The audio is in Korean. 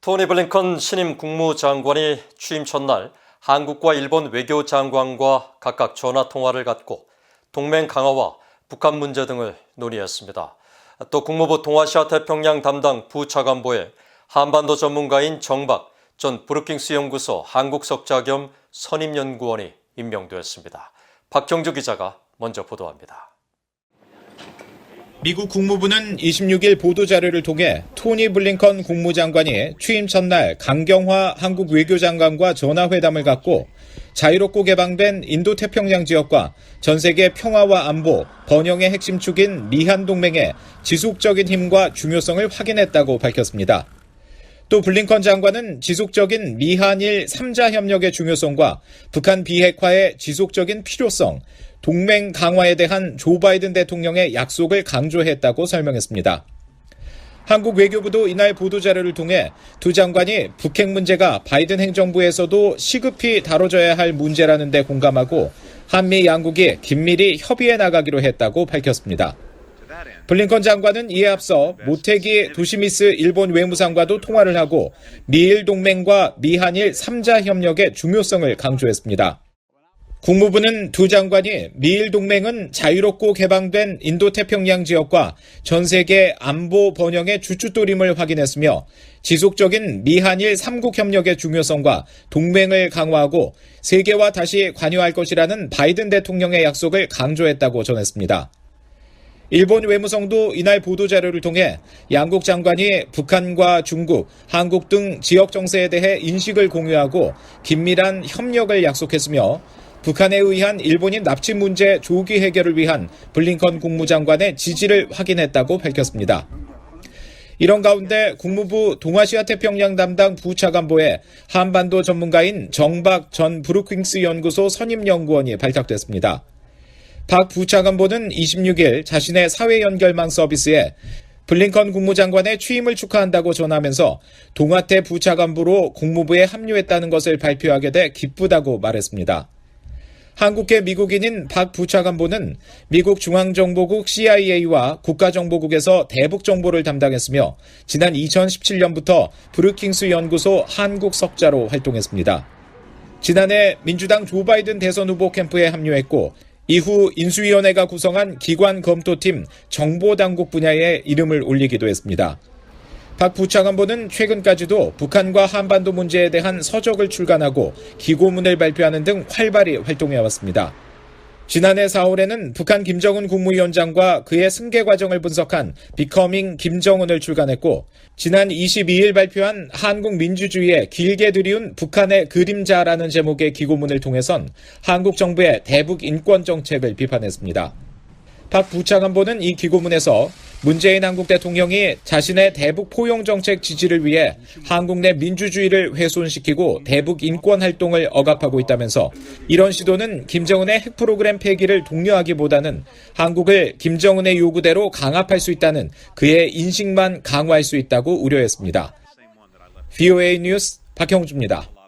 토니 블링컨 신임 국무장관이 취임 첫날 한국과 일본 외교장관과 각각 전화통화를 갖고 동맹 강화와 북한 문제 등을 논의했습니다. 또 국무부 동아시아 태평양 담당 부차관보에 한반도 전문가인 정박 전 브루킹스 연구소 한국석자 겸 선임연구원이 임명되었습니다. 박정주 기자가 먼저 보도합니다. 미국 국무부는 26일 보도자료를 통해 토니 블링컨 국무장관이 취임 첫날 강경화 한국 외교장관과 전화회담을 갖고 자유롭고 개방된 인도태평양 지역과 전 세계 평화와 안보, 번영의 핵심 축인 미한동맹의 지속적인 힘과 중요성을 확인했다고 밝혔습니다. 또 블링컨 장관은 지속적인 미한일 3자 협력의 중요성과 북한 비핵화의 지속적인 필요성, 동맹 강화에 대한 조 바이든 대통령의 약속을 강조했다고 설명했습니다. 한국 외교부도 이날 보도자료를 통해 두 장관이 북핵 문제가 바이든 행정부에서도 시급히 다뤄져야 할 문제라는 데 공감하고 한미 양국이 긴밀히 협의해 나가기로 했다고 밝혔습니다. 블링컨 장관은 이에 앞서 모테기 도시미스 일본 외무상과도 통화를 하고 미일 동맹과 미한일 3자 협력의 중요성을 강조했습니다. 국무부는 두 장관이 미일 동맹은 자유롭고 개방된 인도태평양 지역과 전 세계 안보 번영의 주춧돌임을 확인했으며 지속적인 미한일 3국 협력의 중요성과 동맹을 강화하고 세계와 다시 관여할 것이라는 바이든 대통령의 약속을 강조했다고 전했습니다. 일본 외무성도 이날 보도자료를 통해 양국 장관이 북한과 중국, 한국 등 지역 정세에 대해 인식을 공유하고 긴밀한 협력을 약속했으며 북한에 의한 일본인 납치 문제 조기 해결을 위한 블링컨 국무장관의 지지를 확인했다고 밝혔습니다. 이런 가운데 국무부 동아시아 태평양 담당 부차관보에 한반도 전문가인 정박 전 브루킹스 연구소 선임연구원이 발탁됐습니다. 박 부차관보는 26일 자신의 사회연결망 서비스에 블링컨 국무장관의 취임을 축하한다고 전하면서 동아태 부차관보로 국무부에 합류했다는 것을 발표하게 돼 기쁘다고 말했습니다. 한국계 미국인인 박 부차관보는 미국 중앙정보국 CIA와 국가정보국에서 대북 정보를 담당했으며 지난 2017년부터 브루킹스 연구소 한국석자로 활동했습니다. 지난해 민주당 조 바이든 대선 후보 캠프에 합류했고 이후 인수위원회가 구성한 기관 검토팀 정보당국 분야에 이름을 올리기도 했습니다. 박 부차관보는 최근까지도 북한과 한반도 문제에 대한 서적을 출간하고 기고문을 발표하는 등 활발히 활동해왔습니다. 지난해 4월에는 북한 김정은 국무위원장과 그의 승계 과정을 분석한 비커밍 김정은을 출간했고 지난 22일 발표한 한국 민주주의에 길게 들이운 북한의 그림자라는 제목의 기고문을 통해선 한국 정부의 대북 인권 정책을 비판했습니다. 박 부차관보는 이 기고문에서 문재인 한국 대통령이 자신의 대북 포용 정책 지지를 위해 한국 내 민주주의를 훼손시키고 대북 인권 활동을 억압하고 있다면서 이런 시도는 김정은의 핵 프로그램 폐기를 독려하기보다는 한국을 김정은의 요구대로 강압할 수 있다는 그의 인식만 강화할 수 있다고 우려했습니다. VOA 뉴스 박형주입니다.